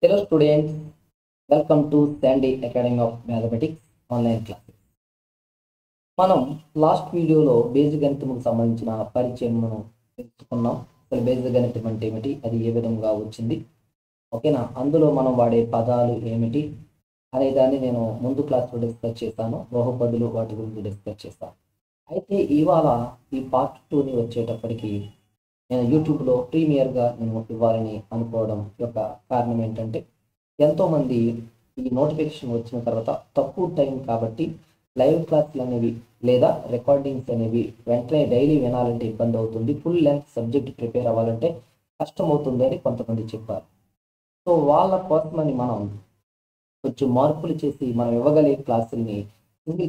Hello students, welcome to Sandy Academy of Mathematics online class. మనం last వీడియోలో బీజగణితముకు సంబంధించిన పరిచయం మనం తెలుసుకున్నాం. అసలు బీజగణితం అంటే ఏమిటి, అది ఏ విధంగా వచ్చింది, ఓకేనా. అందులో మనం వాడే పదాలు ఏమిటి అనే దాన్ని నేను ముందు క్లాస్లో డిస్కస్ చేశాను. బహుపదులు వాటి గురించి డిస్కస్ చేస్తాను. అయితే ఇవాళ ఈ పార్ట్ 2ని వచ్చేటప్పటికి నేను యూట్యూబ్లో ప్రీమియర్గా నేను ఇవ్వాలని అనుకోవడం యొక్క కారణం ఏంటంటే, ఎంతోమంది ఈ నోటిఫికేషన్ వచ్చిన తర్వాత తక్కువ టైం కాబట్టి లైవ్ క్లాసులు అనేవి లేదా రికార్డింగ్స్ అనేవి వెంటనే డైలీ వినాలంటే ఇబ్బంది అవుతుంది, ఫుల్ లెంత్ సబ్జెక్ట్ ప్రిపేర్ అవ్వాలంటే కష్టం అవుతుంది అని కొంతమంది చెప్పారు. సో వాళ్ళ కోసమని మనం కొంచెం మార్పులు చేసి మనం ఇవ్వగలిగే క్లాసుల్ని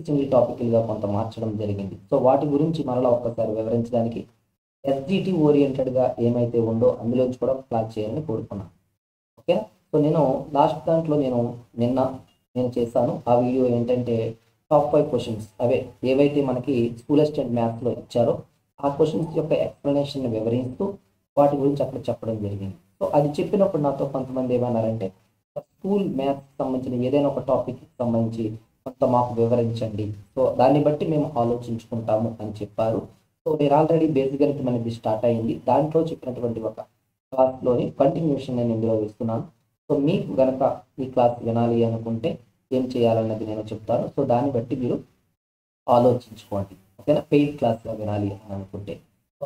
సింగిల్ టాపిక్లుగా కొంత మార్చడం జరిగింది. సో వాటి గురించి మరలా ఒక్కసారి వివరించడానికి ఎస్జిటి ఓరియంటెడ్గా ఏమైతే ఉందో అందులోంచి కూడా క్లాస్ చేయాలని కోరుకున్నాను. ఓకే, సో నేను లాస్ట్ దాంట్లో నేను చేశాను. ఆ వీడియో ఏంటంటే టాప్ 5 క్వశ్చన్స్, అవే ఏవైతే మనకి స్కూల్ అసిస్టెంట్ మ్యాథ్స్లో ఇచ్చారో ఆ క్వశ్చన్స్ యొక్క ఎక్స్ప్లెనేషన్ వివరిస్తూ వాటి గురించి అక్కడ చెప్పడం జరిగింది. సో అది చెప్పినప్పుడు నాతో కొంతమంది ఏమన్నారంటే, స్కూల్ మ్యాథ్స్ సంబంధించిన ఏదైనా ఒక టాపిక్కి సంబంధించి కొంత మాకు వివరించండి, సో దాన్ని బట్టి మేము ఆలోచించుకుంటాము అని చెప్పారు. సో నేను ఆల్రెడీ బీజగణితం అనేది స్టార్ట్ అయింది, దాంట్లో చెప్పినటువంటి ఒక క్లాస్లోని కంటిన్యూషన్ నేను ఇందులో ఇస్తున్నాను. సో మీకు గనక ఈ క్లాస్ వినాలి అనుకుంటే ఏం చేయాలన్నది నేను చెప్తాను. సో దాన్ని బట్టి మీరు ఆలోచించుకోండి, ఓకేనా. పెయిడ్ క్లాస్గా వినాలి అని అనుకుంటే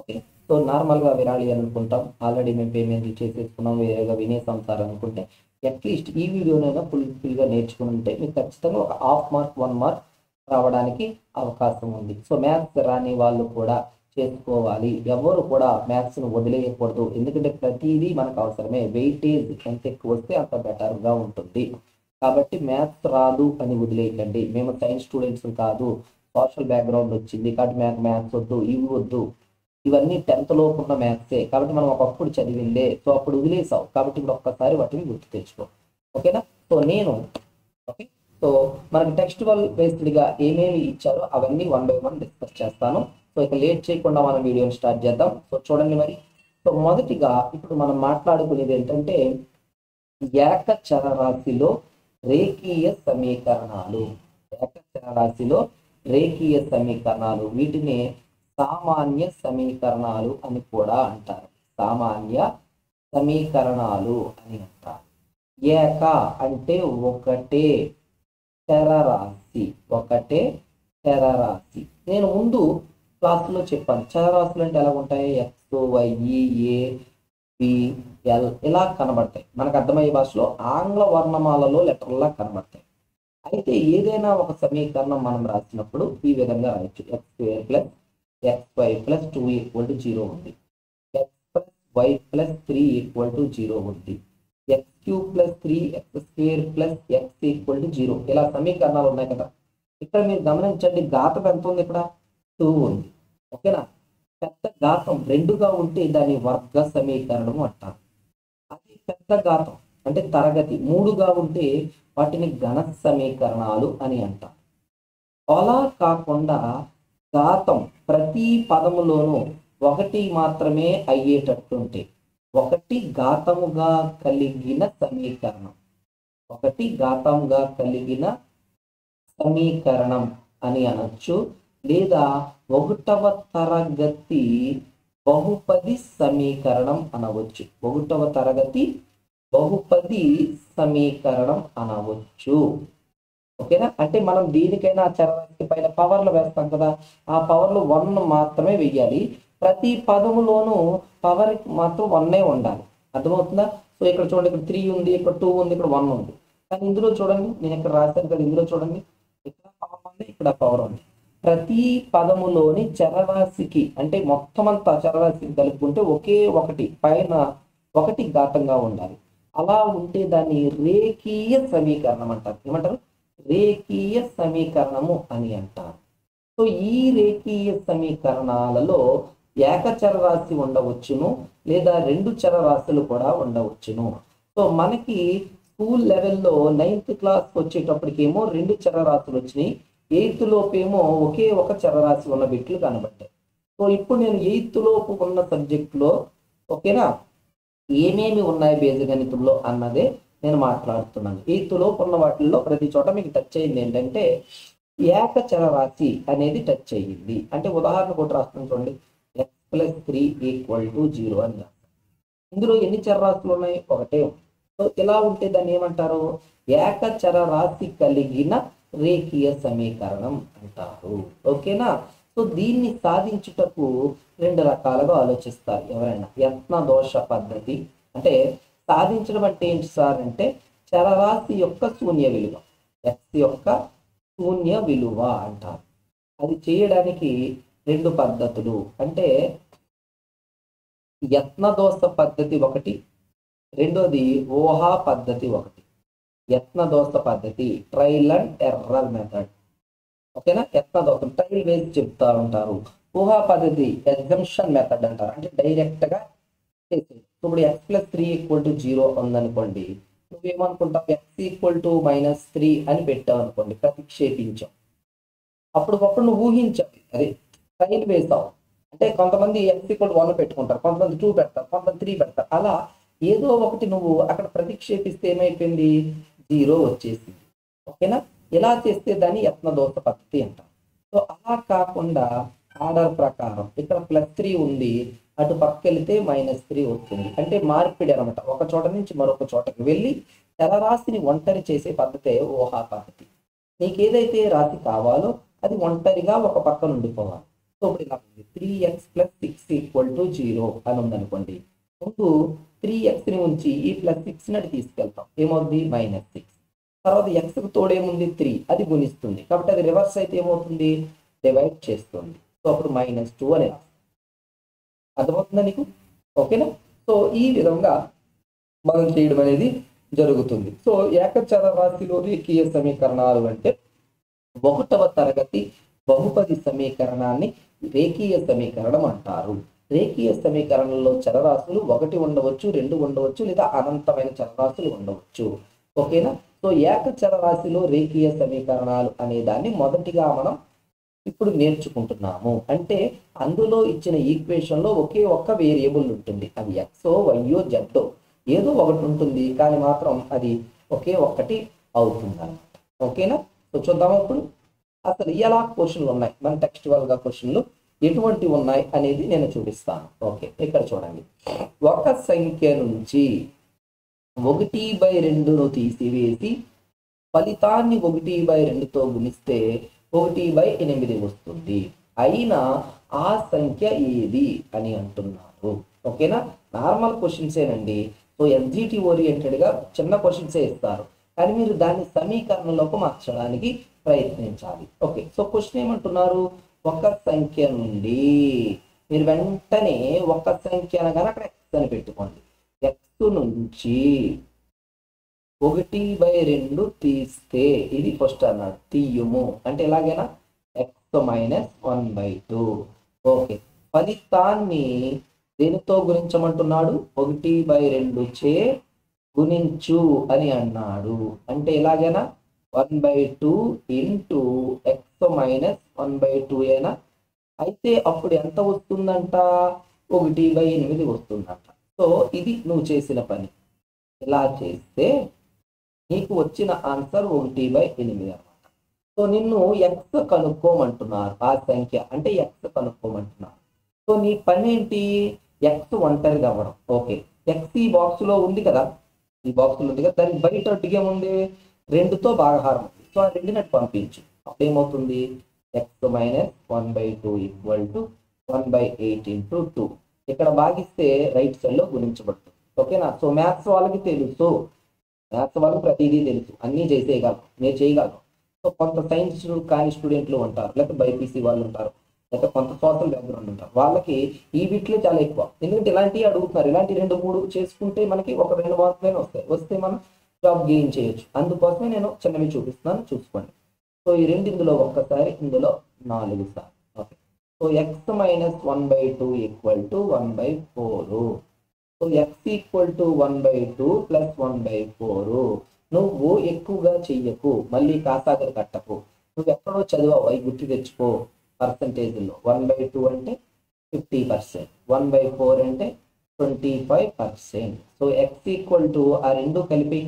ఓకే. సో నార్మల్గా వినాలి అని అనుకుంటాం, ఆల్రెడీ మేము పేమెంట్లు చేసేసుకున్నాం, వేరేగా వినేసాం సార్ అనుకుంటే అట్లీస్ట్ ఈ వీడియోనైనా ఫుల్గా నేర్చుకుని ఉంటే మీకు ఖచ్చితంగా ఒక 1/2 మార్క్ 1 మార్క్ రావడానికి అవకాశం ఉంది. సో మ్యాథ్స్ రాని వాళ్ళు కూడా చేసుకోవాలి, ఎవరు కూడా మ్యాథ్స్ను వదిలేయకూడదు, ఎందుకంటే ప్రతిదీ మనకు అవసరమే. వెయిటేజ్ ఎంత ఎక్కువ వస్తే అంత బెటర్గా ఉంటుంది. కాబట్టి మ్యాథ్స్ రాదు అని వదిలేయకండి. మేము సైన్స్ స్టూడెంట్స్ కాదు, సోషల్ బ్యాక్గ్రౌండ్ వచ్చింది కాబట్టి మ్యాథ్స్ వద్దు, ఇవి వద్దు, ఇవన్నీ 10th లోపు ఉన్న మ్యాథ్సే కాబట్టి మనం ఒకప్పుడు చదివిందే, సో అప్పుడు వదిలేసావు కాబట్టి ఇప్పుడు ఒక్కసారి వాటిని గుర్తు తెచ్చుకో, ఓకేనా. సో నేను ఓకే, సో మనకి టెక్స్టువల్ బేస్డ్గా ఏమేమి ఇచ్చారో అవన్నీ 1 by 1 డిస్కస్ చేస్తాను. సో ఇక లేట్ చేయకుండా మనం వీడియోని స్టార్ట్ చేద్దాం. సో చూడండి మరి. సో మొదటిగా ఇప్పుడు మనం మాట్లాడుకునేది ఏంటంటే ఏకచరరాశిలో రేఖీయ సమీకరణాలు. ఏకచరరాశిలో రేఖీయ సమీకరణాలు, వీటిని సామాన్య సమీకరణాలు అని కూడా అంటారు. సామాన్య సమీకరణాలు అని అంటారు. ఏక అంటే ఒకటే చరరాశి, ఒకటే చరరాశి. నేను ముందు క్లాసులో చెప్పాను, చరరాశులు అంటే ఎలా ఉంటాయి, X Y A B L ఇలా కనబడతాయి. మనకు అర్థమయ్యే భాషలో ఆంగ్ల వర్ణమాలలో లెటర్లా కనబడతాయి. అయితే ఏదైనా ఒక సమీకరణం మనం రాసినప్పుడు ఈ విధంగా రాయొచ్చు. x² + xy + 2 = 0 ఉంది, x + y + 3 = 0 ఉంది, x³ + 3x² + x = 0. ఇలా సమీకరణాలు ఉన్నాయి కదా. ఇక్కడ మీరు గమనించండి, ఘాతం ఎంత ఉంది, ఇక్కడ 2 ఉంది, ఓకేనా. పెద్ద ఘాతం 2గా ఉంటే దాన్ని వర్గ సమీకరణం అంటారు. అది పెద్ద ఘాతం అంటే తరగతి 3గా ఉంటే వాటిని ఘన సమీకరణాలు అని అంటారు. అలా కాకుండా ఘాతం ప్రతి పదములోనూ 1 మాత్రమే అయ్యేటట్టుంటే 1 ఘాతముగా కలిగిన సమీకరణం, 1 ఘాతముగా కలిగిన సమీకరణం అని అనొచ్చు. లేదా 1వ తరగతి బహుపది సమీకరణం అనవచ్చు. 1వ తరగతి బహుపది సమీకరణం అనవచ్చు, ఓకేనా. అంటే మనం దీనికైనా చరరాశి పైన పవర్లు వేస్తాం కదా, ఆ పవర్లు 1 మాత్రమే వెయ్యాలి. ప్రతి పదములోనూ పవర్ మాత్రం 1 ఉండాలి, అర్థమవుతుందా. సో ఇక్కడ చూడండి, ఇక్కడ 3 ఉంది, ఇక్కడ 2 ఉంది, ఇక్కడ 1 ఉంది. కానీ ఇందులో చూడండి, నేను ఇక్కడ రాశాను కదా, ఇందులో చూడండి, ఇక్కడ పవర్ ఉంది, ఇక్కడ పవర్ ఉంది. ప్రతి పదములోని చరరాశికి అంటే మొత్తం అంతా చరరాశికి కలుపుకుంటే ఒకే 1 పైన 1 ఘాతంగా ఉండాలి. అలా ఉంటే దాన్ని రేఖీయ సమీకరణం అంటారు. ఏమంటారు, రేఖీయ సమీకరణము అని అంటారు. సో ఈ రేఖీయ సమీకరణాలలో ఏకచరరాశి ఉండవచ్చును, లేదా 2 చరరాశులు కూడా ఉండవచ్చును. సో మనకి స్కూల్ లెవెల్లో 9th క్లాస్ వచ్చేటప్పటికేమో 2 చరరాశులు వచ్చినాయి, 8th లోపేమో ఒకే ఒక చరరాశి ఉన్న బిట్లు కనబడ్డాయి. సో ఇప్పుడు నేను 8th లోపు ఉన్న సబ్జెక్టులో ఓకేనా ఏమేమి ఉన్నాయి బీజగణితంలో అన్నదే నేను మాట్లాడుతున్నాను. ఎయిత్ లోపు ఉన్న వాటిల్లో ప్రతి చోట మీకు టచ్ అయింది ఏంటంటే ఏకచర రాశి అనేది టచ్ అయ్యింది. అంటే ఉదాహరణ కూడా రాస్తాను చూడండి, x+3 = 0 అని రాస్తాను. ఇందులో ఎన్ని చరరాశులు ఉన్నాయి? ఒకటే ఉంది. సో ఇలా ఉంటే దాన్ని ఏమంటారు? ఏకచర రాశి కలిగిన రేఖీయ సమీకరణం అంటారు. ఓకేనా? సో దీన్ని సాధించుటకు రెండు రకాలుగా ఆలోచిస్తారు ఎవరైనా. యత్న దోష పద్ధతి అంటే సాధించడం అంటే ఏంటి సార్ అంటే చరరాశి యొక్క శూన్య విలువ, x యొక్క శూన్య విలువ అంటారు. అది చేయడానికి రెండు పద్ధతులు అంటే యత్న దోష పద్ధతి ఒకటి, రెండోది ఊహా పద్ధతి ఒకటి. యత్న దోష పద్ధతి ట్రయల్ అండ్ ఎర్రర్ మెథడ్. ఓకేనా? యత్న దోషం ట్రయల్ వేసి చెప్తా ఉంటారు. ఊహా పద్ధతి ఎగ్జంప్షన్ మెథడ్ అంటారు, అంటే డైరెక్ట్ గా చేసేది. ఇప్పుడు x+3 = 0 ఉందనుకోండి, నువ్వేమనుకుంటావు? x = -3 అని పెట్టావు అనుకోండి, ప్రతిక్షేపించావు. అప్పుడు నువ్వు ఊహించావు, అదే ట్రయల్ వేసావు. అంటే కొంతమంది x = 1 పెట్టుకుంటారు, కొంతమంది 2 పెడతారు, కొంతమంది 3 పెడతారు. అలా ఏదో ఒకటి నువ్వు అక్కడ ప్రతిక్షేపిస్తే ఏమైపోయింది? 0 వచ్చేసింది. ఓకేనా? ఇలా చేస్తే దాన్ని యత్న దోష పద్ధతి అంటారు. సో అలా కాకుండా ఆర్డర్ ప్రకారం ఇక్కడ +3 ఉంది, అటు పక్క వెళితే -3 వస్తుంది. అంటే మార్పిడి అనమాట, ఒక చోట నుంచి మరొక చోటకి వెళ్ళి చరరాశిని ఒంటరి చేసే పద్ధతే ఊహా పద్ధతి. నీకు ఏదైతే రాశి కావాలో అది ఒంటరిగా ఒక పక్కన ఉండిపోవాలి. సో ఇప్పుడు ఇలా ఉంది, 3x + 6 = 0 అని ఉందనుకోండి. ముందు 3x ఉంచి ఈ +6 ని తీసుకెళ్తాం, ఏమవుతుంది? -6. తర్వాత x తోడు ఏముంది? 3, అది గుణిస్తుంది. కాబట్టి అది రివర్స్ అయితే ఏమవుతుంది? డివైడ్ చేస్తుంది. సో అప్పుడు -2 అని అర్థమవుతుందా నీకు? ఓకేనా? సో ఈ విధంగా మనం చేయడం అనేది జరుగుతుంది. సో ఏకచర రాశిలో రేఖీయ సమీకరణాలు అంటే 1వ తరగతి బహుపది సమీకరణాన్ని రేఖీయ సమీకరణం అంటారు. రేఖీయ సమీకరణంలో చరరాశులు 1 ఉండవచ్చు, 2 ఉండవచ్చు, లేదా అనంతమైన చరరాశులు ఉండవచ్చు. ఓకేనా? సో ఏకచర రాశిలో రేఖీయ సమీకరణాలు అనే దాన్ని మొదటిగా మనం ఇప్పుడు నేర్చుకుంటున్నాము. అంటే అందులో ఇచ్చిన ఈక్వేషన్ లో ఒకే ఒక్క వేరియబుల్ ఉంటుంది, అది ఎక్సో వైయో జెడ్డో ఏదో ఒకటి ఉంటుంది, కానీ మాత్రం అది ఒకే ఒక్కటి అవుతుంది అన్నమాట. ఓకేనా? సో చూద్దాము ఇప్పుడు అసలు ఎలా క్వశ్చన్లు ఉన్నాయి, మన టెక్స్చువల్ గా క్వశ్చన్లు ఎటువంటి ఉన్నాయి అనేది నేను చూపిస్తాను. ఓకే, ఇక్కడ చూడండి. ఒక సంఖ్య నుంచి 1/2ను తీసివేసి ఫలితాన్ని 1/2తో గుణిస్తే 1/8 వస్తుంది. అయినా ఆ సంఖ్య ఏది అని అంటున్నారు. ఓకేనా? నార్మల్ క్వశ్చన్సేనండి. సో ఎస్జిటి ఓరియంటెడ్ గా చిన్న క్వశ్చన్సే ఇస్తారు, కానీ మీరు దాన్ని సమీకరణంలోకి మార్చడానికి ప్రయత్నించాలి. ఓకే, సో క్వశ్చన్ ఏమంటున్నారు? ఒక సంఖ్య నుండి మీరు వెంటనే ఒక సంఖ్య అనగానే అక్కడ ఎక్స్ అని పెట్టుకోండి. ఎక్స్ నుంచి 1/2 తీస్తే ఇది ఫస్ట్ అన్నాడు, తీయుము అంటే ఎలాగైనా x - 1/2. ఓకే, ఫలితాన్ని దేనితో గుణించమంటున్నాడు? 1/2 చే గుణించు అని అన్నాడు. అంటే ఎలాగైనా 1/2 ఇంటూ x - 1/2 అయినా అయితే అప్పుడు ఎంత వస్తుందంట? 1/8 వస్తుందంట. సో ఇది నువ్వు చేసిన పని. ఇలా చేస్తే నీకు వచ్చిన ఆన్సర్ 1/8 అన్నమాట. సో నిన్ను ఎక్స్ కనుక్కోమంటున్నారు, ఆ సంఖ్య అంటే ఎక్స్ కనుక్కోమంటున్నారు. సో నీ పని ఏంటి? ఎక్స్ ఒంటరిగా అవ్వడం. ఓకే, ఎక్స్ ఈ బాక్స్ లో ఉంది కదా, ఈ బాక్స్ లో ఉంది కదా, దానికి బయట అడ్డుగేముంది? 2తో భాగహారం ఉంది. సో ఆ 2ని అటు పంపించు, అప్పుడు ఏమవుతుంది? x - 1/2 = 1/8 × 2. ఇక్కడ భాగిస్తే రైట్ సైడ్ లో గుణించబడుతుంది. ఓకేనా? సో మ్యాథ్స్ వాళ్ళకి తెలుసు, మ్యాథ్స్ వాళ్ళకి ప్రతిదీ తెలుసు, అన్నీ చేసేయగలరు, నేను చేయగలను. సో కొంత సైన్స్ కాని స్టూడెంట్లు ఉంటారు, లేకపోతే బైపీసీ వాళ్ళు ఉంటారు, లేకపోతే కొంత సోషల్ బ్యాక్గ్రౌండ్ ఉంటారు, వాళ్ళకి ఈ వీటిలో చాలా ఎక్కువ. ఎందుకంటే ఇలాంటివి అడుగుతున్నారు, ఇలాంటి 2-3 చేసుకుంటే మనకి ఒక 2 మార్కులైనా వస్తే మనం జాబ్ గెయిన్ చేయొచ్చు. అందుకోసమే నేను చిన్నవి చూపిస్తున్నాను, చూసుకోండి. సో ఈ రెండు ఇందులో ఒక్కసారి, ఇందులో 4 సార్లు. Okay, so x - 1/2 = 1/4. So x = 1/2 + 1/4. నువ్వు ఎక్కువగా చెయ్యకు, మళ్ళీ కాసాగలు కట్టకు. నువ్వు ఎక్కడో చదివావు, అవి గుర్తు తెచ్చుకో. పర్సంటేజ్లో 1/2 అంటే 50%, 1/4 అంటే 25%. సో x = ఆ రెండు కలిపి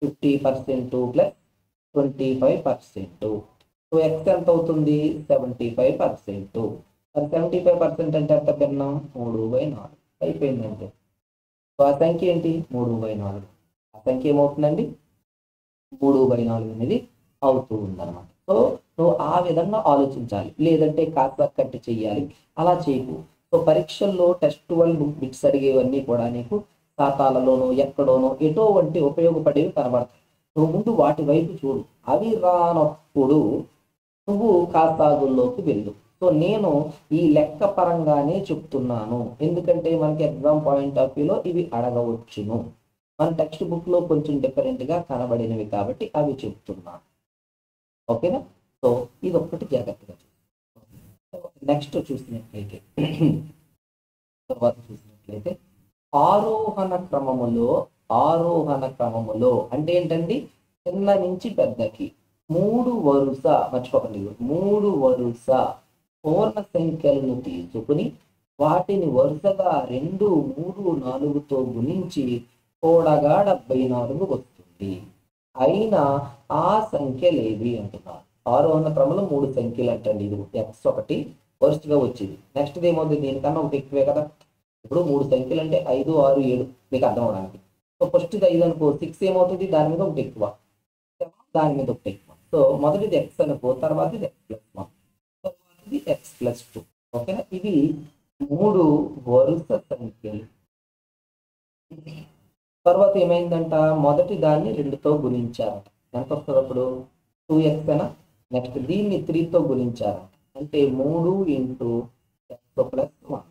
50% ప్లస్ 25%. సో ఎక్స్ ఎంత అవుతుంది? 75%. మరి 75% అంటే ఎంత భిన్నం? 3/4 అయిపోయిందంటే. సో ఆ సంఖ్య ఏంటి? 3/4. ఆ సంఖ్య ఏమవుతుందండి? 3/4 అనేది అవుతూ ఉందన్నమాట. సో నువ్వు ఆ విధంగా ఆలోచించాలి, లేదంటే కాస్త కట్టి చెయ్యాలి, అలా చేయకు. సో పరీక్షల్లో టెస్ట్ 12 బుక్ బిట్స్ అడిగేవన్నీ కూడా నీకు ఖాతాలలోనో ఎక్కడోనో ఎటో వంటి ఉపయోగపడేవి కనబడతాయి. నువ్వు ముందు వాటి వైపు చూడు. అవి రానప్పుడు నువ్వు ఖాతాగుల్లోకి వెళ్ళు. సో నేను ఈ లెక్క పరంగానే చెప్తున్నాను, ఎందుకంటే మనకి ఎగ్జామ్ పాయింట్ ఆఫ్ వ్యూలో ఇవి అడగవచ్చును. మన టెక్స్ట్ బుక్ లో కొంచెం డిఫరెంట్ గా కనబడినవి కాబట్టి అవి చెప్తున్నాను. ఓకేనా? సో ఇది ఒక్కటి జాగ్రత్తగా నెక్స్ట్ చూసినట్లయితే తర్వాత చూసినట్లయితే ఆరోహణ క్రమములో అంటే ఏంటండి? చిన్న నుంచి పెద్దకి 3 వరుస, మర్చిపోకండి, 3 వరుస పూర్ణ సంఖ్యలను తీసుకుని వాటిని వరుసగా 2, 3, 4తో గుణించి కూడగా 74 వస్తుంది. అయినా ఆ సంఖ్యలేవి అంటున్నారు. ఆరోహణ క్రమంలో 3 సంఖ్యలు అంటండి. ఇది x1 వరుసగా వచ్చింది. నెక్స్ట్ ఏమవుతుంది? దీనికన్నా ఒకటి ఎక్కువే కదా. ఇప్పుడు 3 సంఖ్యలు అంటే 5, 6, 7 మీకు అర్థం అవడానికి. సో ఫస్ట్ ఇది 5 అనుకో, 6 ఏమవుతుంది? దాని మీద ఒకటి ఎక్కువ, దాని మీద ఒకటి ఎక్కువ. సో మొదటిది x అనుకో, తర్వాత ఇది x+1, తర్వాతది x+2. ఓకేనా? ఇవి 3 వరుస సంఖ్యలు. తర్వాత ఏమైందంట? మొదటి దాన్ని 2తో గుణించారట. ఎంత వస్తుంది అప్పుడు? 2x అనా. నెక్స్ట్ దీన్ని 3తో గుణించారట, అంటే 3 × x+1.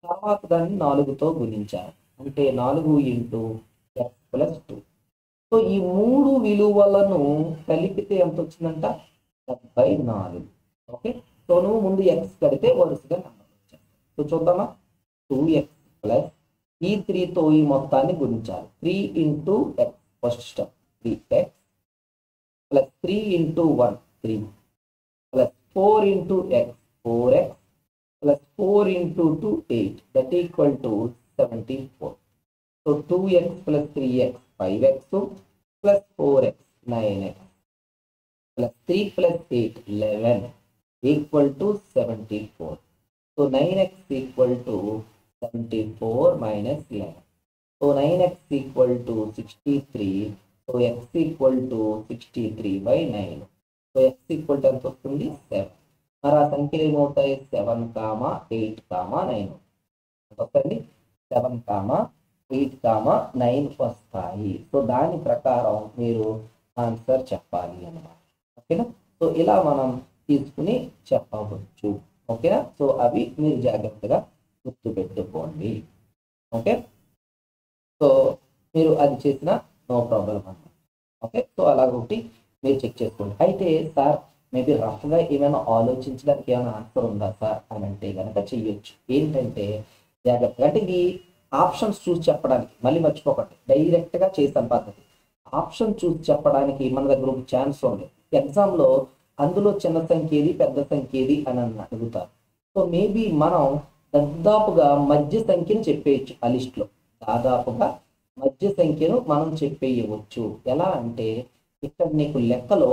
తర్వాత దాన్ని 4తో గుణించారు, అంటే 4 × x+2. సో ఈ 3 విలువలను కలిపితే ఎంత వచ్చిందంట? 74. ఓకే. సో నువ్వు ముందు x కడితే వరుసగా నెంబర్ వచ్చాయి. సో చూద్దామా? 2x ప్లస్ ఈ 3తో ఈ మొత్తాన్ని గుణించాలి. 3 × x first step, 3x plus 3 × 1 3 plus 4 × x 4x plus 4 × 2 8, that equal to 74. So 2x plus 3x 5x plus 4x 9x plus 3 plus 8 11 equal to 74. So 9x equal to 74 minus 11. So 9x equal to 63. So x equal to 63/9. So x equal to ఎంత వస్తుంది? 7. మరి ఆ సంఖ్యలు ఏమవుతాయి? 7, 8, 9 వస్తాయండి. 7, 8, 9 వస్తాయి. So దాని ప్రకారం మీరు ఆన్సర్ చెప్పాలి అన్నమాట. ఓకేనా? సో ఇలా మనం తీసుకుని చెప్పవచ్చు. ఓకేనా? సో అవి మీరు జాగ్రత్తగా గుర్తుపెట్టుకోండి. ఓకే. సో మీరు అది చేసిన నో ప్రాబ్లం అన్నమాట. ఓకే. సో అలాగొకటి మీరు చెక్ చేసుకోండి. అయితే సార్ మేబీ రఫ్గా ఏమైనా ఆలోచించడానికి ఏమైనా ఆన్సర్ ఉందా సార్ అని అంటే కనుక చెయ్యొచ్చు. ఏంటంటే జాగ్రత్తగా, అంటే ఇది ఆప్షన్స్ చూసి చెప్పడానికి, మళ్ళీ మర్చిపోకండి, డైరెక్ట్గా చేసాను పద్ధతి. ఆప్షన్ చూసి చెప్పడానికి మన దగ్గర ఒక ఛాన్స్ ఉంది. ఎగ్జామ్లో అందులో చిన్న సంఖ్య ఏది, పెద్ద సంఖ్య ఏది అని అడుగుతారు. సో మేబీ మనం దాదాపుగా మధ్య సంఖ్యను చెప్పేయచ్చు. ఆ లిస్ట్లో దాదాపుగా మధ్య సంఖ్యను మనం చెప్పేయవచ్చు. ఎలా అంటే ఇక్కడ నీకు లెక్కలో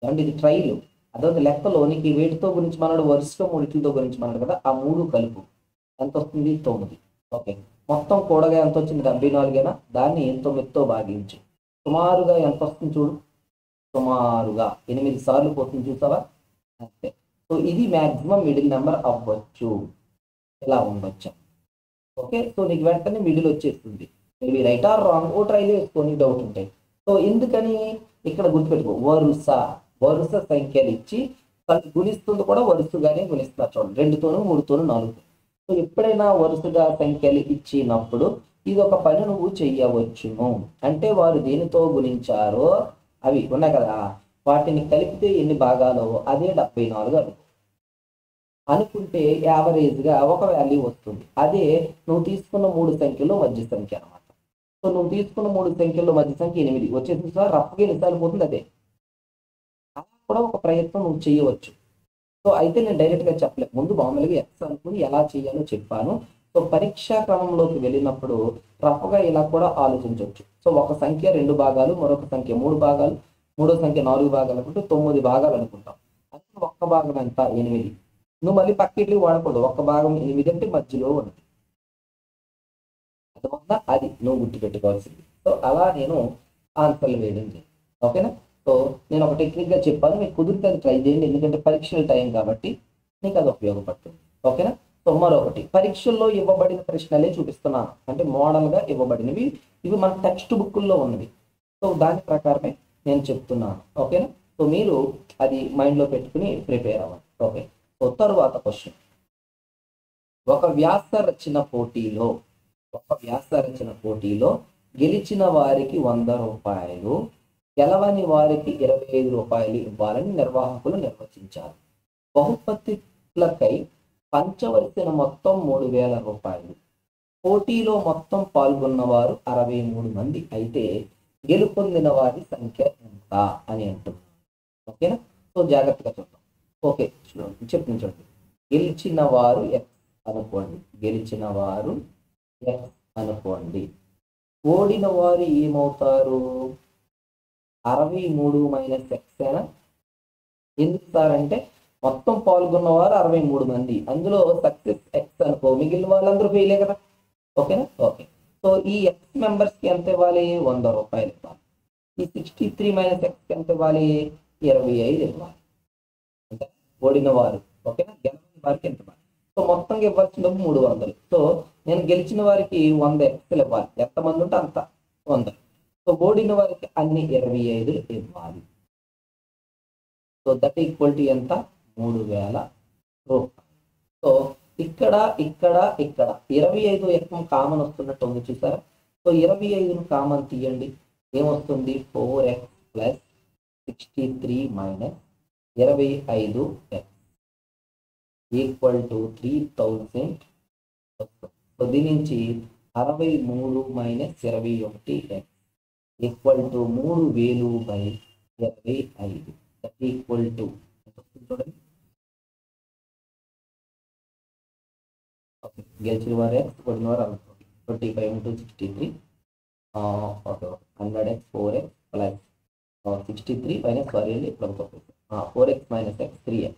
అంటే ఇది ట్రైల్, అదొక లెక్కలో నీకు వేటితో గురించి మనడు? వరుసగా 3తో గురించి మనడు కదా. ఆ 3 కలుపు ఎంత వస్తుంది? 9. ఓకే. మొత్తం కూడగా ఎంత వచ్చింది? 74. దాన్ని 9తో భాగించు. సుమారుగా ఎంత వస్తుంది చూడు. సుమారుగా 8 సార్లు పోతుంది, చూసావా? అంతే. సో ఇది మ్యాక్సిమం మిడిల్ నెంబర్ అవ్వచ్చు. ఇలా ఉండొచ్చు. ఓకే. సో నీకు వెంటనే మిడిల్ వచ్చేస్తుంది. మేబీ రైట్ ఆర్ రాంగ్, ఓ ట్రైల్ వేసుకొని డౌట్ ఉంటాయి. సో ఎందుకని ఇక్కడ గుర్తుపెట్టుకో, వరుస సంఖ్యలు ఇచ్చి గుణిస్తుంది కూడా వరుసగానే గుణిస్తున్నారు. చూడండి, 2తోనూ 3తోనూ 4. సో ఎప్పుడైనా వరుసగా సంఖ్యలు ఇచ్చినప్పుడు ఇది ఒక పని నువ్వు చెయ్యవచ్చును. అంటే వారు దేనితో గుణించారో అవి ఉన్నాయి కదా, వాటిని కలిపితే ఎన్ని భాగాలో అదే 74 అనుకుంటే యావరేజ్గా ఒక వాల్యూ వస్తుంది. అదే నువ్వు తీసుకున్న 3 సంఖ్యలో మధ్య సంఖ్య అనమాట. సో నువ్వు తీసుకున్న 3 సంఖ్యల్లో మధ్య సంఖ్య 8 వచ్చేసి సార్ రఫ్గా ఎన్నిసార్లు పోతుంది అదే. అలా కూడా ఒక ప్రయత్నం నువ్వు చేయవచ్చు. సో అయితే నేను డైరెక్ట్గా చెప్పలేదు, ముందు మామూలుగా ఎక్స్ అనుకుని ఎలా చేయాలో చెప్పాను. సో పరీక్షా క్రమంలోకి వెళ్ళినప్పుడు రఫ్గా ఇలా కూడా ఆలోచించవచ్చు. సో ఒక సంఖ్య 2 భాగాలు, మరొక సంఖ్య 3 భాగాలు, మూడో సంఖ్య 4 భాగాలు అనుకుంటే 9 భాగాలు అనుకుంటాం. అంటే ఒక్క భాగం ఎంత? 8. నువ్వు మళ్ళీ పక్కింటికి వాడకూడదు. ఒక్క భాగం 8 అంటే మధ్యలో ఉన్నది. అర్థమవుతుందా? అది నువ్వు గుర్తుపెట్టుకోవాల్సింది. సో అలా నేను ఆన్సర్లు వేయడం జరిగింది. ఓకేనా? సో నేను ఒక టెక్నిక్గా చెప్పాను, మీకు కుదిరితే అది ట్రై చేయండి. ఎందుకంటే పరీక్షల టైం కాబట్టి నీకు అది ఉపయోగపడుతుంది. ఓకేనా? సో మరొకటి, పరీక్షల్లో ఇవ్వబడిన ప్రశ్నలే చూపిస్తున్నాను. అంటే మోడల్గా ఇవ్వబడినవి, ఇవి మన టెక్స్ట్ బుక్కుల్లో ఉన్నవి. సో దాని ప్రకారమే నేను చెప్తున్నాను. ఓకేనా? సో మీరు అది మైండ్లో పెట్టుకుని ప్రిపేర్ అవ్వండి. ఓకే. సో తరువాత క్వశ్చన్, ఒక వ్యాస రచన పోటీలో గెలిచిన వారికి 100 రూపాయలు, గెలవని వారికి 25 రూపాయలు ఇవ్వాలని నిర్వాహకులు నిర్వచించారు. బహుమతులకై పంచవలసిన మొత్తం 3000 రూపాయలు. పోటీలో మొత్తం పాల్గొన్నవారు 63 మంది అయితే గెలుపొందిన వారి సంఖ్య ఎంత అని అంటున్నారు. ఓకేనా? సో జాగ్రత్తగా చూద్దాం. ఓకే, చూడండి. గెలిచిన వారు ఎక్స్ అనుకోండి. ఓడిన వారు ఏమవుతారు? 63 మైనస్ ఎక్స్ అయినా. ఎందుకు సార్ అంటే మొత్తం పాల్గొన్నవారు 63 మంది, అందులో సక్సెస్ ఎక్స్ అనుకో, మిగిలిన వాళ్ళందరూ ఫెయిలే కదా. ఓకేనా? ఓకే. సో ఈ ఎక్స్ మెంబర్స్కి ఎంత ఇవ్వాలి? 100 రూపాయలు ఇవ్వాలి. ఈ 63 మైనస్ ఎక్స్కి ఎంత ఇవ్వాలి? 25 ఇవ్వాలి. అంటే ఓడిన వారు. ఓకేనా? గెలిచిన వారికి ఎంత ఇవ్వాలి? సో మొత్తంగా ఇవ్వాల్సిన 300. సో నేను గెలిచిన వారికి 100 ఎక్స్లు ఇవ్వాలి. ఎంతమంది ఉంటే అంత 100. సో ఓడిన వారికి అన్ని 25 ఇవ్వాలి. సో దట్ ఈక్వల్ టు ఎంత? 3000 రూపాయలు. సో ఇక్కడ 25 ఎక్కం కామన్ వస్తున్నట్టు ఉంది, చూసారా? సో 25ను కామన్ తీయండి. ఏమొస్తుంది? 4x plus 63 minus 25x equal to 3000. So దీని నుంచి 63 minus 21x equal to 3000/25. That equal to చూడండి. ఓకే, గెలిచిన వారు ఎక్స్, ఓడిన వారు 25 into 63. Okay, 100x 4x plus 63 minus 4x minus x 3x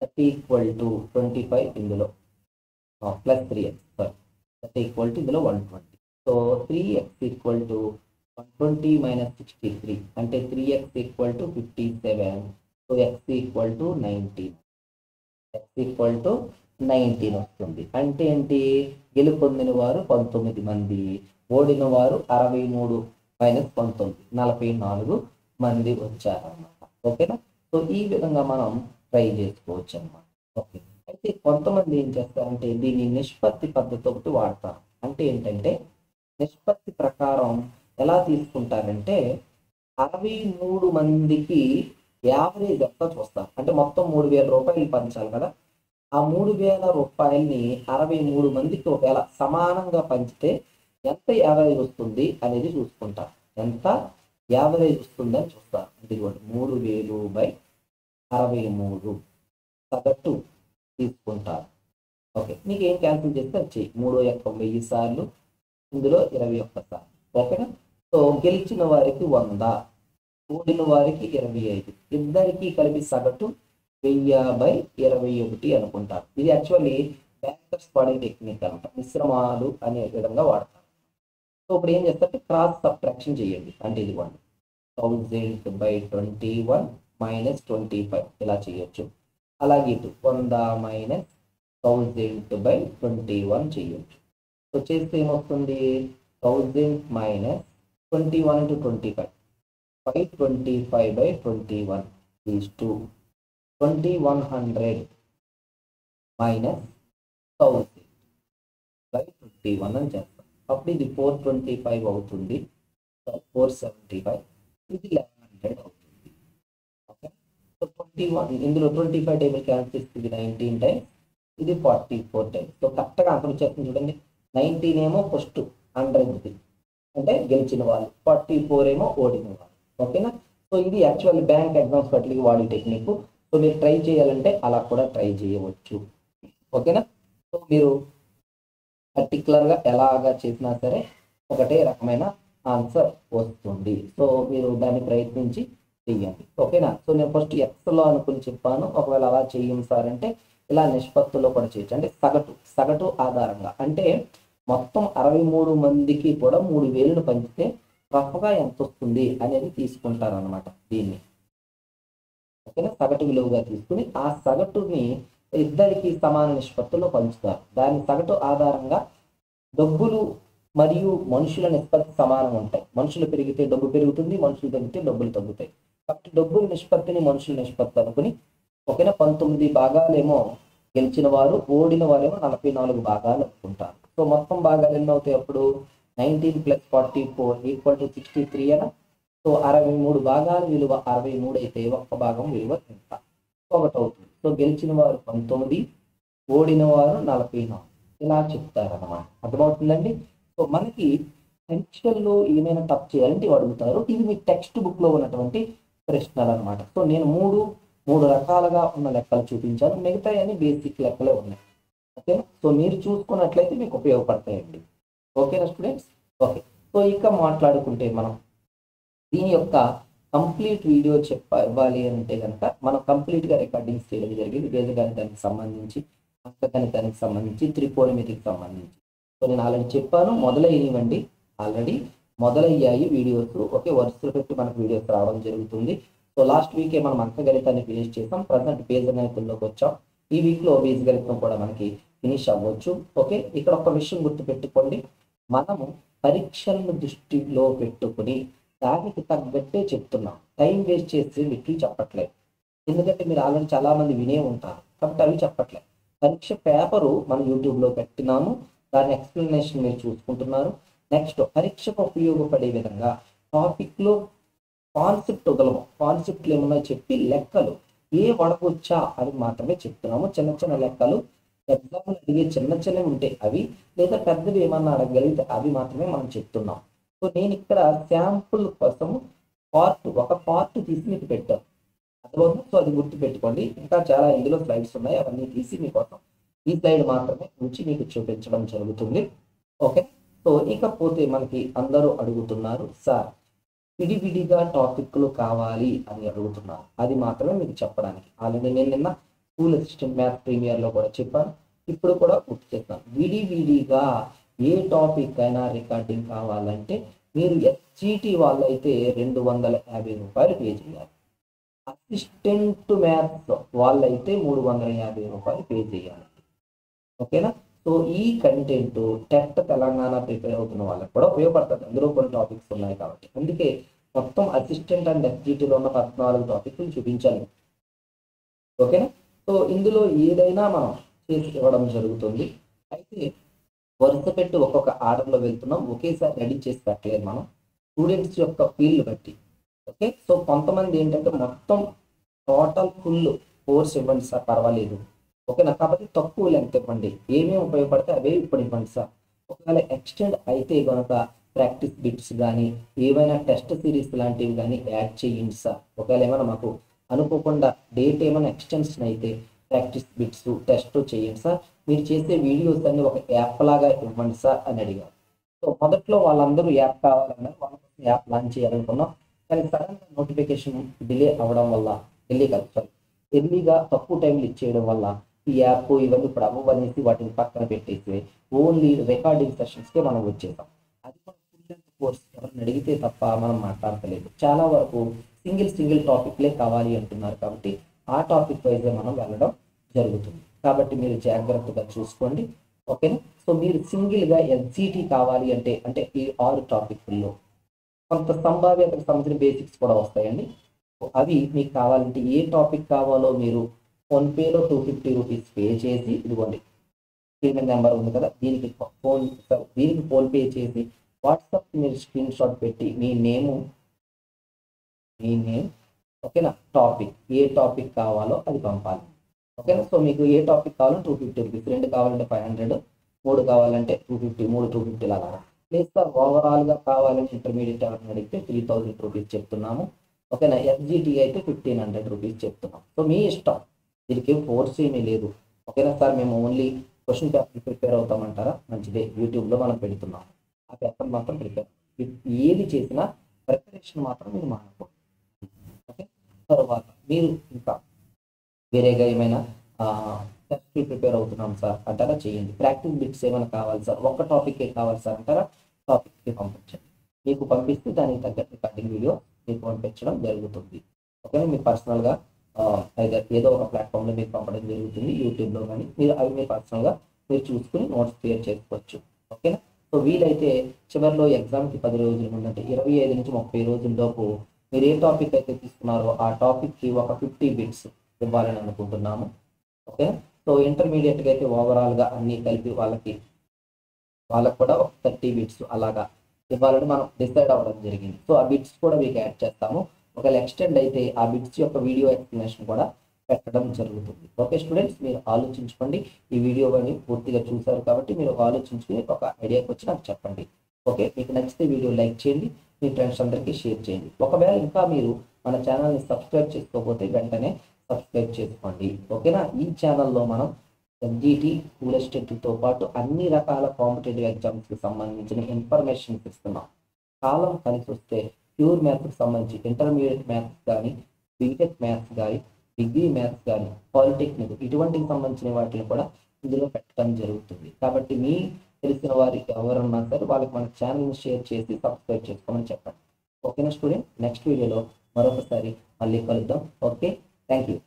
that equal to 25. ఇందులో plus 3x that equal to ఇందులో 120. So 3x equal to 120 minus 63 అంటే 3x equal to 57. So x equal to 19. వస్తుంది. అంటే ఏంటి? గెలుపొందిన వారు 19 మంది, ఓడిన వారు 63 మైనస్ 19 44 మంది వచ్చారన్నమాట. ఓకేనా? సో ఈ విధంగా మనం ట్రై చేసుకోవచ్చు అన్నమాట. ఓకే. అయితే కొంతమంది ఏం చేస్తారంటే దీన్ని నిష్పత్తి పద్ధతి ఒకటి వాడతారు. అంటే ఏంటంటే నిష్పత్తి ప్రకారం ఎలా తీసుకుంటారంటే 63 మందికి యావరేజ్ ఎంత చూస్తారు. అంటే మొత్తం 3000 రూపాయలు పంచాలి కదా. ఆ 3000 రూపాయల్ని 63 మందికి ఒకవేళ సమానంగా పంచితే ఎంత యావరేజ్ వస్తుంది అనేది చూసుకుంటారు. ఎంత యావరేజ్ వస్తుంది అని చూస్తారు. ఇదిగోండి 3000/63 సగటు తీసుకుంటారు. ఓకే, మీకు ఏం క్యాన్సిల్ చేస్తే వచ్చి 3 యొక్క 1000 సార్లు, ఇందులో 21 సార్లు. ఓకేనా? సో గెలిచిన వారికి 100, ఓడిన వారికి 25, ఇద్దరికి కలిపి సగటు 1000/21 అనుకుంటారు. ఇది యాక్చువల్లీ బ్యాంకర్స్ వాడే టెక్నిక్ అనమాట. మిశ్రమాలు అనే విధంగా వాడతారు. సో ఇప్పుడు ఏం చేస్తారంటే క్రాస్ సబ్ట్రాక్షన్ చేయండి. అంటే ఇది 1000/21 మైనస్ 25 ఇలా చేయొచ్చు. అలాగే ఇటు 100 మైనస్ 1000/21 చేయొచ్చు. సో చేస్తే ఏమొస్తుంది? 1000 మైనస్ 21 into 25 525/21 is 2100 మైనస్ 1000/21 అని చేస్తాం. అప్పుడు ఇది 425 అవుతుంది, 475, ఇది 1100 అవుతుంది. ఓకే. సో 21 ఇందులో 25 టేబుల్ క్యాన్సిల్ చేస్తుంది 19 టైమ్స్, ఇది 44 టైమ్స్. సో కరెక్ట్గా ఆన్సర్ వచ్చేస్తుంది చూడండి. 19 ఏమో ఫస్ట్ 100 అంటే గెలిచిన వాళ్ళు, 44 ఏమో ఓడిన వాళ్ళు. ఓకేనా? సో ఇది యాక్చువల్లీ బ్యాంక్ ఎగ్జామ్స్ పట్లకి వాడే టెక్నిక్. సో మీరు ట్రై చేయాలంటే అలా కూడా ట్రై చేయవచ్చు. ఓకేనా? సో మీరు పర్టికులర్గా ఎలాగా చేసినా సరే ఒకటే రకమైన ఆన్సర్ వస్తుంది. సో మీరు దాన్ని ప్రయత్నించి చెయ్యండి. ఓకేనా? సో నేను ఫస్ట్ ఎక్స్లో అనుకుని చెప్పాను. ఒకవేళ అలా చెయ్యం సార్ అంటే ఇలా నిష్పత్తుల్లో కూడా చేయొచ్చు. అంటే సగటు ఆధారంగా అంటే మొత్తం 63 మందికి కూడా 3000ను పంచితే రఫ్గా ఎంత వస్తుంది అనేది తీసుకుంటారనమాట దీన్ని. ఓకేనా? సగటు విలువగా తీసుకుని ఆ సగటుని ఇద్దరికి సమాన నిష్పత్తుల్లో పంచుతారు. దాని సగటు ఆధారంగా డబ్బులు మరియు మనుషుల నిష్పత్తి సమానం ఉంటాయి. మనుషులు పెరిగితే డబ్బు పెరుగుతుంది, మనుషులు తగ్గితే డబ్బులు తగ్గుతాయి. కాబట్టి డబ్బుల నిష్పత్తిని మనుషుల నిష్పత్తి అనుకుని ఓకేనా 19 భాగాలేమో గెలిచిన వారు, ఓడిన వారేమో 44 భాగాలు అనుకుంటారు. సో మొత్తం భాగాలు ఎన్ని అవుతాయి అప్పుడు 19 + 44 = 63 అనా. సో 63 భాగాల విలువ 63 అయితే ఒక్క భాగం విలువ ఎంత? 1 అవుతుంది. సో గెలిచిన వారు 19, ఓడిన వారు 44 ఇలా చెప్తారన్నమాట. అర్థమవుతుందండి? సో మనకి పరీక్షల్లో ఏమైనా తప్పు చేయాలంటే అడుగుతారు. ఇది మీ టెక్స్ట్ బుక్ లో ఉన్నటువంటి ప్రశ్నలు అనమాట. సో నేను మూడు రకాలుగా ఉన్న లెక్కలు చూపించాను. మిగతా అన్ని బేసిక్ లెక్కలే ఉన్నాయి. ఓకేనా? సో మీరు చూసుకున్నట్లయితే మీకు ఉపయోగపడతాయండి. ఓకేనా స్టూడెంట్స్? ఓకే. సో ఇక మాట్లాడుకుంటే మనం దీని యొక్క కంప్లీట్ వీడియో ఇవ్వాలి అంటే కనుక మనం కంప్లీట్గా రికార్డింగ్స్ చేయడం జరిగింది. బీజగణితానికి సంబంధించి, అంకగణితానికి సంబంధించి, త్రికోణమితికి సంబంధించి. సో నేను ఆల్రెడీ చెప్పాను, ఆల్రెడీ మొదలయ్యాయి వీడియోస్. ఓకే, వరుసలు పెట్టి మనకు వీడియోస్ రావడం జరుగుతుంది. సో లాస్ట్ వీకే మనం అంకగణితాన్ని ఫినిష్ చేసాం. ప్రజెంట్ బీజగణితంలోకి వచ్చాం. ఈ వీక్లో బీజగణితం కూడా మనకి ఫినిష్ అవ్వచ్చు. ఓకే, ఇక్కడ ఒక విషయం గుర్తుపెట్టుకోండి. మనము పరీక్షలను దృష్టిలో పెట్టుకుని దానికి తగ్గట్టే చెప్తున్నాం. టైం వేస్ట్ చేసి మీకు చెప్పట్లేదు. ఎందుకంటే మీరు ఆల్రెడీ చాలా మంది వినే ఉంటారు కాబట్టి అవి చెప్పట్లేదు. పరీక్ష పేపరు మనం యూట్యూబ్లో పెట్టినాము, దాని ఎక్స్ప్లెనేషన్ మీరు చూసుకుంటున్నారు. నెక్స్ట్ పరీక్షకు ఉపయోగపడే విధంగా టాపిక్లో కాన్సెప్ట్లు ఏమన్నా చెప్పి లెక్కలు వడకొచ్చా అని మాత్రమే చెప్తున్నాము. చిన్న లెక్కలు ఎగ్జామ్లు అడిగే చిన్నవి ఉంటే అవి, లేదా పెద్దవి ఏమన్నా అడగలిగితే అవి మాత్రమే మనం చెప్తున్నాం. సో నేను ఇక్కడ శాంపుల్ కోసము ఒక పార్ట్ తీసి మీకు పెట్టాను. అర్థమవుతుంది? సో అది గుర్తుపెట్టుకోండి. ఇంకా చాలా ఇందులో స్లైడ్స్ ఉన్నాయి, అవన్నీ తీసి మీకోసం ఈ స్లైడ్ మాత్రమే ఉంచి మీకు చూపించడం జరుగుతుంది. ఓకే, సో ఇకపోతే మనకి అందరూ అడుగుతున్నారు, సార్ విడివిడిగా టాపిక్లు కావాలి అని అడుగుతున్నారు. అది మాత్రమే మీకు చెప్పడానికి. ఆల్రెడీ నేను నిన్న స్కూల్ అసిస్టెంట్ మ్యాథ్స్ ప్రీమియర్లో కూడా చెప్పాను, ఇప్పుడు కూడా గుర్తు చేస్తాను. విడివిడిగా ఏ టాపిక్ అయినా రికార్డింగ్ కావాలంటే మీరు ఎస్జిటి వాళ్ళైతే 250 రూపాయలు పే చేయాలి. అసిస్టెంట్ మ్యాథ్స్ వాళ్ళైతే 350 రూపాయలు పే చేయాలి. ఓకేనా? సో ఈ కంటెంట్ టెట్ తెలంగాణ ప్రిపేర్ అవుతున్న వాళ్ళకి కూడా ఉపయోగపడుతుంది. అందులో కొన్ని టాపిక్స్ ఉన్నాయి కాబట్టి. అందుకే మొత్తం అసిస్టెంట్ అండ్ ఎస్జిటిలో ఉన్న 14 టాపిక్లు చూపించాలి. ఓకేనా? సో ఇందులో ఏదైనా మనం చేసి ఇవ్వడం జరుగుతుంది. అయితే వరుస పెట్టి ఒక్కొక్క ఆర్డర్లో వెళ్తున్నాం, ఒకేసారి రెడీ చేసి పెట్టలేదు మనం, స్టూడెంట్స్ యొక్క ఫీల్డ్ బట్టి. ఓకే, సో కొంతమంది ఏంటంటే మొత్తం టోటల్ ఫుల్ కోర్స్ ఇవ్వండి సార్, పర్వాలేదు. ఓకేనా? కాబట్టి తక్కువ లెంగ్త్ ఇవ్వండి, ఏమేమి ఉపయోగపడితే అవే ఇప్పుడు ఇవ్వండి సార్. ఒకవేళ ఎక్స్టెండ్ అయితే కనుక ప్రాక్టీస్ బిట్స్ కానీ ఏమైనా టెస్ట్ సిరీస్ లాంటివి కానీ యాడ్ చేయండి సార్. ఒకవేళ ఏమైనా మాకు అనుకోకుండా డేట్ ఏమైనా ఎక్స్టెన్షన్ అయితే ప్రాక్టీస్ బిట్స్ టెస్ట్ చేయండి సార్. మీరు చేసే వీడియోస్ అన్ని ఒక యాప్ లాగా ఇవ్వండి సార్ అని అడిగారు. సో మొదట్లో వాళ్ళందరూ యాప్ కావాలన్నారు, వాళ్ళ కోసం యాప్ లాంచ్ చేయాలనుకున్నాం. కానీ సడన్గా నోటిఫికేషన్ డిలే అవ్వడం వల్ల, ఎర్లీగా తక్కువ టైంలో ఇచ్చేయడం వల్ల ఈ యాప్ ఇవన్నీ ఇప్పుడు అవ్వనేసి వాటిని పక్కన పెట్టేసి ఓన్లీ రికార్డింగ్ సెషన్స్కే మనం వచ్చేసాం. అది కూడా ఫుల్ లెంగ్త్ కోర్స్ ఎవరిని అడిగితే తప్ప మనం మాట్లాడతలేదు. చాలా వరకు సింగిల్ టాపిక్లే కావాలి అంటున్నారు. కాబట్టి ఆ టాపిక్ వైజే మనం వెళ్ళడం జరుగుతుంది. కాబట్టి మీరు జాగ్రత్తగా చూసుకోండి. ఓకేనా? సో మీరు సింగిల్గా ఎస్జిటి కావాలి అంటే ఈ 6 టాపిక్ల్లో కొంత సంభావ్యతకు సంబంధించిన బేసిక్స్ కూడా వస్తాయండి. అవి మీకు కావాలంటే ఏ టాపిక్ కావాలో మీరు ఫోన్పేలో 250 రూపీస్ పే చేసి, ఇదిగోండి స్క్రీన్ నెంబర్ ఉంది కదా, దీనికి ఫోన్పే చేసి వాట్సాప్ మీరు స్క్రీన్ షాట్ పెట్టి మీ నేమ్ ఓకేనా, టాపిక్ ఏ టాపిక్ కావాలో అది పంపాలి. ఓకేనా? సో మీకు ఏ టాపిక్ కావాలంటే 250 రూపీస్, 2 కావాలంటే 500, 3 కావాలంటే 250, 250 లాగా. లేదు సార్ ఓవరాల్గా కావాలంటే ఇంటర్మీడియట్ ఎవరిని అడిగితే 3000 రూపీస్ చెప్తున్నాము. ఓకేనా? ఎస్జిటి అయితే 1500 రూపీస్ చెప్తున్నాం. సో మీ ఇష్టం, దీనికి ఫోర్స్ ఏమీ లేదు. ఓకేనా సార్ మేము ఓన్లీ క్వశ్చన్ పేపర్ ప్రిపేర్ అవుతామంటారా? మంచిదే, యూట్యూబ్లో మనం పెడుతున్నాం. ఆ పేపర్ మాత్రం ప్రిపేర్, ఏది చేసినా ప్రిపరేషన్ మాత్రం మీరు మానకూడదు. ఓకే, తర్వాత మీరు ఇంకా వేరేగా ఏమైనా టెస్ట్కి ప్రిపేర్ అవుతున్నాం సార్ అంటారా? చేయండి. ప్రాక్టీస్ బిట్స్ ఏమైనా కావాలి సార్, ఒక్క టాపిక్ కావాలి సార్ అంటారా? టాపిక్కి పంపించండి. మీకు పంపిస్తే దానికి తగ్గట్టు రికార్డింగ్ వీడియో మీకు పంపించడం జరుగుతుంది. ఓకేనా, మీరు పర్సనల్గా అయితే ఏదో ఒక ప్లాట్ఫామ్లో మీకు పంపడం జరుగుతుంది, యూట్యూబ్లో కానీ. మీరు అవి మీరు పర్సనల్గా మీరు చూసుకుని నోట్స్ క్లియర్ చేసుకోవచ్చు. ఓకేనా. సో వీలైతే చివరిలో ఎగ్జామ్కి 10 రోజుల ముందంటే 25 నుంచి 30 రోజుల్లోపు మీరు ఏ టాపిక్ అయితే తీసుకున్నారో ఆ టాపిక్కి ఒక 50 బిట్స్ ఇవ్వాలని అనుకుంటున్నాము. ఓకే, సో ఇంటర్మీడియట్గా అయితే ఓవరాల్గా అన్నీ కలిపి వాళ్ళకి కూడా ఒక 30 బిట్స్ అలాగా ఇవ్వాలని మనం డిసైడ్ అవ్వడం జరిగింది. సో ఆ బిట్స్ కూడా మీకు యాడ్ చేస్తాము. ఒకవేళ ఎక్స్టెండ్ అయితే ఆ బిట్స్ యొక్క వీడియో ఎక్స్ప్లెనేషన్ కూడా పెట్టడం జరుగుతుంది. ఓకే స్టూడెంట్స్, మీరు ఆలోచించుకోండి. ఈ వీడియో కానీ పూర్తిగా చూశారు కాబట్టి మీరు ఆలోచించుకుని ఒక ఐడియాకి వచ్చి నాకు చెప్పండి. ఓకే, మీకు నచ్చితే వీడియో లైక్ చేయండి, మీ ఫ్రెండ్స్ అందరికీ షేర్ చేయండి. ఒకవేళ ఇంకా మీరు మన ఛానల్ని సబ్స్క్రైబ్ చేసుకోకపోతే వెంటనే సబ్స్క్రైబ్ చేసుకోండి. ఓకేనా. ఈ ఛానల్లో మనం ఎన్జిటి, స్కూల్ అసిస్టెంట్తో పాటు అన్ని రకాల కాంపిటేటివ్ ఎగ్జామ్స్కి సంబంధించిన ఇన్ఫర్మేషన్ ఇస్తున్నాం. కాలం కలిసి వస్తే ప్యూర్ మ్యాథ్స్కి సంబంధించి ఇంటర్మీడియట్ మ్యాథ్స్ కానీ, బీటెక్ మ్యాథ్స్ కానీ, డిగ్రీ మ్యాథ్స్ కానీ, పాలిటెక్నిక్ ఇటువంటికి సంబంధించిన వాటిని కూడా ఇందులో పెట్టడం జరుగుతుంది. కాబట్టి మీ తెలిసిన వారికి ఎవరన్నా సరే వాళ్ళకి మన ఛానల్ని షేర్ చేసి సబ్స్క్రైబ్ చేసుకోమని చెప్పండి. ఓకేనా స్టూడెంట్, నెక్స్ట్ వీడియోలో మరొకసారి మళ్ళీ కలుద్దాం. Okay, thank you.